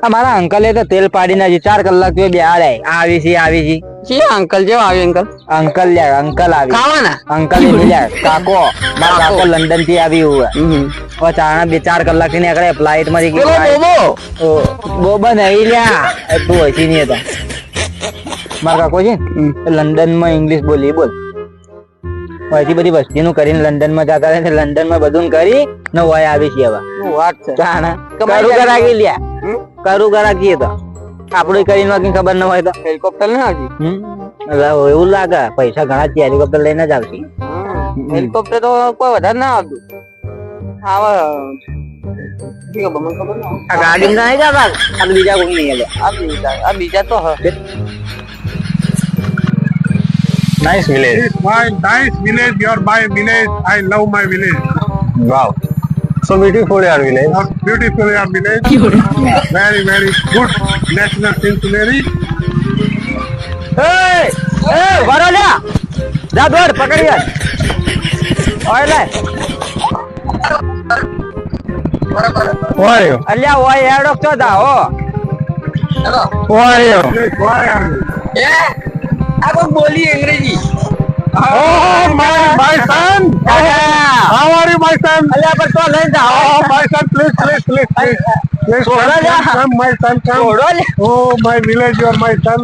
અમારા અંકલે તો તેલ પાડી નાખી 4 કલાક થી બેહાડે આવી છે અંકલ જેવો આવી અંકલ આવી ખાવાના અંકલ કાકો મારા કાકો લંડન થી આવી હુआ ચાણા 2-4 કલાક થી નીકળે ફ્લાઇટ માંથી બોબા નહીં લ્યા તું હસી નહીં હતા મારા કાકો છે લંડન માં ઇંગ્લિશ બોલ હજી બધી વસ્તી નું કરીને લંડન માં જતા રહે લંડન માં બધું કરી ને વય આવી છે હવે વાત છે ચાણા કરું કરાગી લ્યા કરું કરાગી તો આપડે કરીને બાકી ખબર ન હોય તો હેલિકોપ્ટર ને આવી એવું લાગે પૈસા ઘણા છે હેલિકોપ્ટર લઈને જ આવશે હેલિકોપ્ટર તો કોઈ વધારે ના આવતું આવે ગાડી ના નહીં જતા આ બીજા કોઈ નહીં આ બીજા તો Nice village. It's my nice village. Your my village. I love my village. Wow. So beautiful your village. Beautiful your village. Very very good national scenery. વરો લ્યા જા દોડ પકડી યાર ઓય લે Who are you? અલ્યા ઓય હેડો ચો દા હો Who are you? Why are you? આ કોઈ બોલી અંગ્રેજી Oh my son. How are you my son? અલ્યા પર તો લઈ જા Oh my son, please come my son come. છોડો લે Oh my village, you are my son.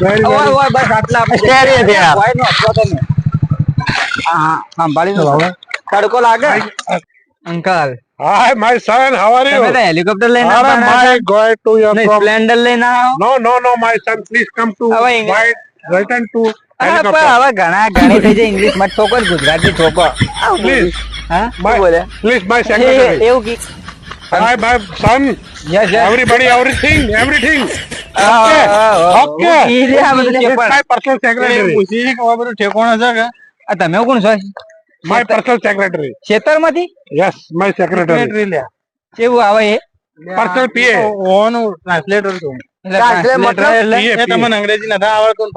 Very ઓય very. ઓય બસ આટલા Scary છે યાર. ઓય નો છો તમે હા સંભાળી લો તડકો લાગે uncle Hi my son, how are you? તમે તો હેલિકોપ્ટર લઈને Are my going to your નહીં from? સ્પ્લેન્ડર લઈને આવો No my son, please come to હવે English- white return to પણ helicopter. હવે ઘણી થઈ જાય ઇંગ્લિશ માં ઠોકો ને ગુજરાતી ઠોકો Please, હા my, શું બોલે please my secretary. એવું કી Hi my son. Yes Everybody, everything. Okay. This my personal secretary. તમે કોણ છો My personal secretary. ખેતરમાંથી Yes, my secretary. કેવું આવે એ Personal PA. અંગ્રેજી નથી આવડતું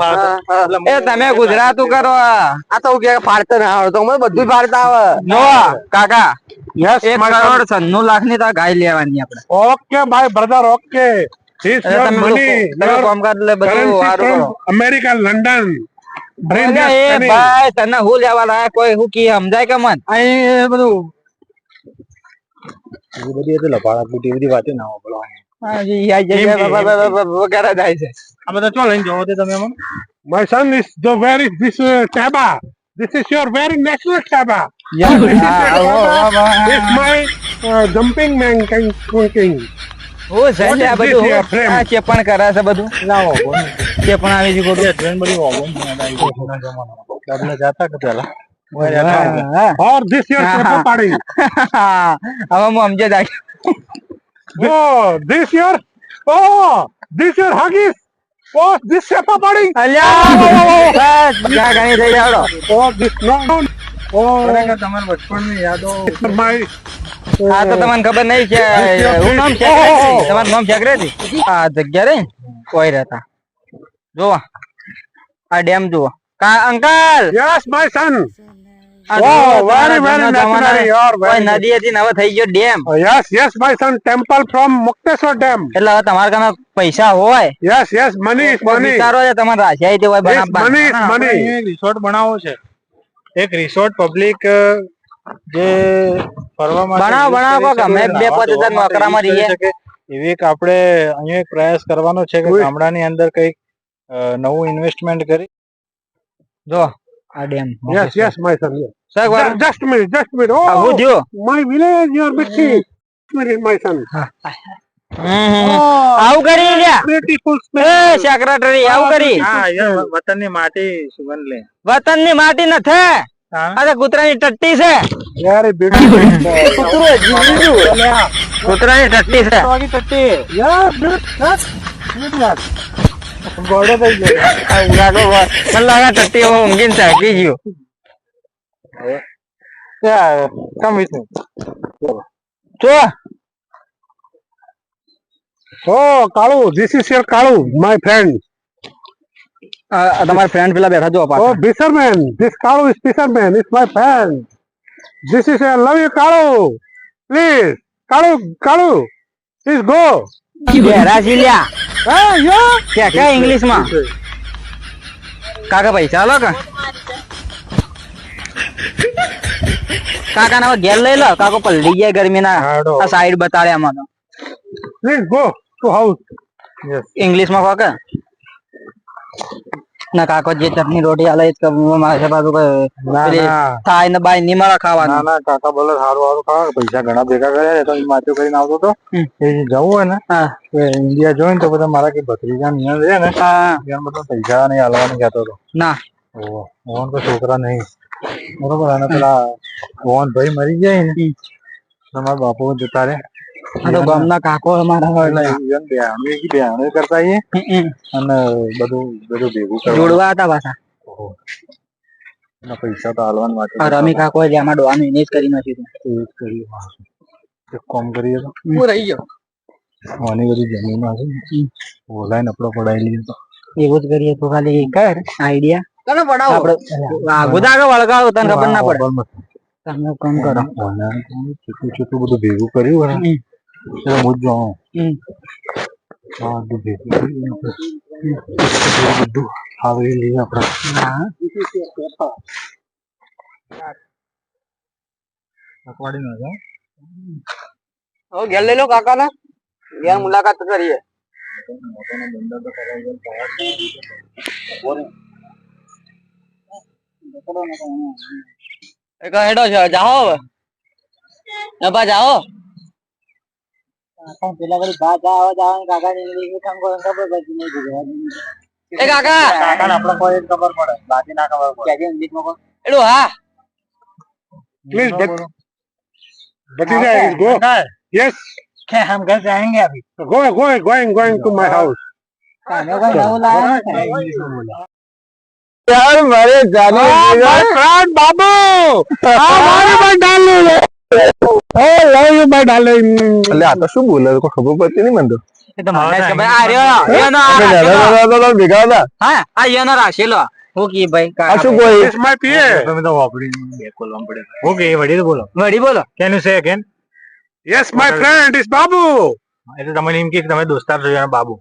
એ તમે ગુજરાતું કરો આ તો કે ફાડતા ના આવડતો મને બધું ફાડતા આવે જો કાકા Yes, 1 my son. કરોડ 96 લાખની તો ગાય લેવાની આપણે Okay, my brother. Okay. This your money. તમે Your કામકાજ લે બધું currency સારું from કરો America, London. Bring અલ્યા, this એ money. ભાઈ તને હું લેવા લાયા કોઈ હું કી સમજાય કે મન અહીં બધું બધી વાતો ના બોલો વગેરે જાય છે આ બધા ચો લઈને જવો તે તમે અમને My son is the very this Taba. This is your very national Taba. This my jumping man king. હું છે ને આ બધું What is this, friend? આ ચેપણ કરે છે બધું લાવો ચેપણ આવી છે ખોટું ટ્રેન બધી હોવો આપણે જાતા કે પેલા હા. Or this your paper party. હવે હું સમજે જાય Oh, this your Huggies. Oh, this paper party. અલ્યા બસ જ્યાં ઘણી થઈ જાવડો Oh, this no. Oh, તમારા બચપણની યાદો my આ તો તમને ખબર નહીં છે હું નામ છે તમારું નામ છે આ જગ્યા રે કોઈ રહેતા જોવા આ ડેમ જુઓ અંકલ yes, my son. આ Oh, જુઓ, very, તમારા very જૂના naturally, જમાના you're very કોઈ નદી હતી ને હવે થઈ ગયો dam Oh, yes, my son. Temple from Mukteswar Dam. એટલે હવે તમારા કાને પૈસા હોય Yes, money is કોઈ money. વિચારો છે તમારે રાશિ આવી હોય Yes, money is money. એક રિસોર્ટ બનાવવો છે એક રિસોર્ટ પબ્લિક જે ફરવા માટે બનાવો ગમે 2-5 હજાર નોકરામાં રહીએ એવી એક આપણે અહીંયા એક પ્રયાસ કરવાનો છે કે ગામડાની અંદર કઈક નવું ઇન્વેસ્ટમેન્ટ કરી જો આ dam Yes, my son. Yes. સગવડ Just a minute. હું Oh, જો my village, you are missing. Minute, my son. આવું કરી લ્યા Beautiful એ smell. સેક્રેટરી આવું કરી હા અહીંયા વતનની માટી સુગંધ લે વતનની માટી નથી હા આ તો કૂતરાની ટટ્ટી છે Very beautiful. કૂતરાની ટટ્ટી છે Yeah, beautiful. ગોળો થઈ ગયો આ ઉડાડો મને લાગે ટટ્ટી હવે ઊંઘીને થાકી ગયો કમ વિથ જો Oh, Kalu, this is your Kalu, my friend. તમારા ફ્રેન્ડ પેલા બેઠા જો Oh, fisherman. This Kalu is fisherman. It's my friend. This is I love you, Kalu. Please, Kalu, please go. બેરાશી લ્યા કે ઇંગ્લિશ માં કાકા પૈસા લો કાકા ના ઘેર લઈ લો કાકો પલડી ગયા ગરમી ના આ સાઈડ બતાડે આમાં તો Please go to house. English માં કાકા ના કાકો જે ચટણી રોટી આલે જ મારે બાજુ થાય ને બાય ની મળે ખાવાનું ના કાકા બોલે સારું ખાવા પૈસા ઘણા ભેગા કર્યા તો માથું કરીને આવતો તો એ જવું હોય ને તો ઇન્ડિયા જોઈને તો બધા મારા કે ભત્રીજા નિયમ છે ને એમ બધા પૈસા નહીં હાલવાનું કહેતો હતો ના ઓન તો છોકરા નહીં બરોબર અને પેલા ઓન ભાઈ મરી જાય ને તમારા બાપુ જતા રે ગામના કાકો અમારા બેહાણી કરતા આવીએ અને બધું ભેગું જોડવા હતા પાછા પૈસા તો હાલવાનું માટે રમી કાકો જેમાં ડોવાનું એને જ કરી નાખ્યું એક કામ કરીએ તો હું રહી ગયો આની બધી જમીન હશે ઓલાઈને આપડો પડાવી લઈએ તો એવું જ કરીએ તો ખાલી કર આઈડિયા ચલો પડાવો ગોદાગો વળગાવો તને ખબર ના પડે તમે કામ કરો કેટલું બધું ભેગું કર્યું ને હું જ જાઉં હા બધું ભેગું કર્યું બધું આવરી લઈએ આપડે ઘેર લઈ લો કાકા ના ઘેર મુલાકાત કરીએ હેડો છે જાઓ હવે જાઓ પેલા વળી ભાત જાવ કાકા ને ઇંગ્લિશ કામ કરો ખબર પડતી નહીં ગુજરાતી એ કાકા કાકા આપણે કોઈ ખબર પડે બાકી ના ખબર પડે કે ઇંગ્લિશ માં કોણ એડો હા Please, Bhatija, go. Yes. કે હમ ઘર જાएंगे अभी Going to my house. यार मारे जाने My friend Babu. हमारे भाई डाल ले. Oh, love you, my darling. એટલે આ તો શું બોલે કોઈ ખબર પડતી નહીં મને તો એ તો મને ખબર આ રહ્યો એનો ભેગા હતા હા આ એનો રાખેલો હું કી ભાઈ આ શું કોઈ It's my PA. તમે તો વાપરી બે કોલમ પડે ઓકે વડી બોલો વડી બોલો can you say again Yes, my friend is Babu. એટલે તમને એમ કે તમે દોસ્તાર છો યાર બાબુ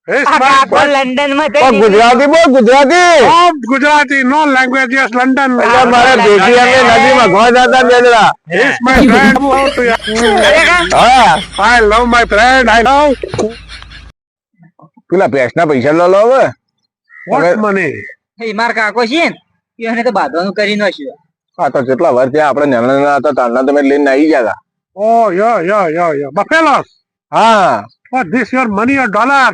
It's my કાકો લંડન માં ગુજરાતી બોલ Gujarati Oh, Gujarati, no language, yes, London. એટલે મારે ભેગી અમે નદીમાં ઘોડા જતા બેદરા It's my friend. હા I love my friend. I love. પેલા ભેંસના પૈસા લો હવે What money? એ માર કાકો છે ને એને તો બાંધવાનું કરી નાખ્યું હા તો કેટલા વાર ત્યાં આપણે નાના હતા તારના તમે લઈને આવી ગયા Oh, yeah. Buffaloes. હા What, this your money or dollar?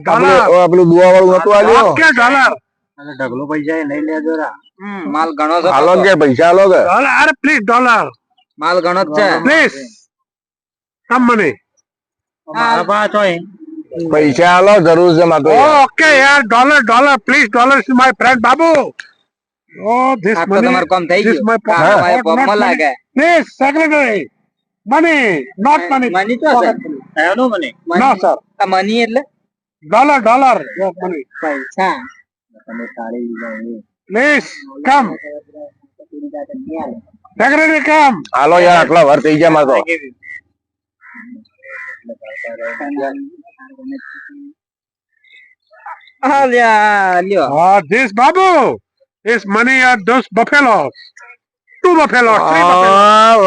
પેલું દુવા વાળું નતું આવ્યું Okay, dollar. ઢગલો પૈસા લઈ લેજો માલ ઘણો છે હાલો કે પૈસા હાલો કે Dollar, please, dollar. માલ ઘણો જ છે Please. Some money. મારા પાસે હોય પૈસા હાલો જરૂર છે માતો Oh, okay, yeah, dollar, please, dollar is my friend Babu. Oh, this આ તો money. તમારું કામ થઈ This ગયું my કાકા pocket. ભાઈ Not પગમાં money. લાગે Please, secretary. Money, not money. Money તો છે એનો મને No, sir. આ મની એટલે Dollar. Yes, money. પૈસા તમે સારી લીધા Please, come. Secretary, come. હાલો યાર આટલા વાર થઈ ગયા માતો હા લ્યો This Babu is money at those buffaloes. 2 buffaloes, 3 buffaloes.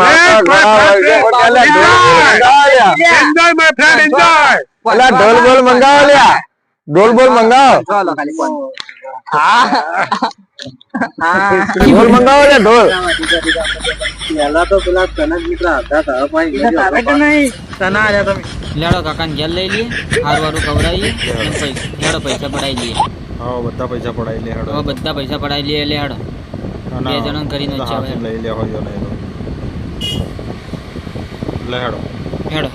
Enjoy, my friend, enjoy. ઢોલ બોલ મંગાવો લ્યા ઢોલ બોલ મંગાવો ચાલો ખાલી ફોન ઢોલ મંગાવો લે ઢોલ પેલા તો પેલા તનક મિત્ર હતા તારા ભાઈ તના આજા તમે લેડો કાકાને ઘેર લઈ લઈએ હારું ખવડાવીએ લેડો પૈસા પડાઈ લઈએ હા બધા પૈસા પડાઈ લે હેડો બધા પૈસા પડાઈ લઈએ લેડો બે જણા કરીને લઈ લે હોય ને લે હેડો હેડો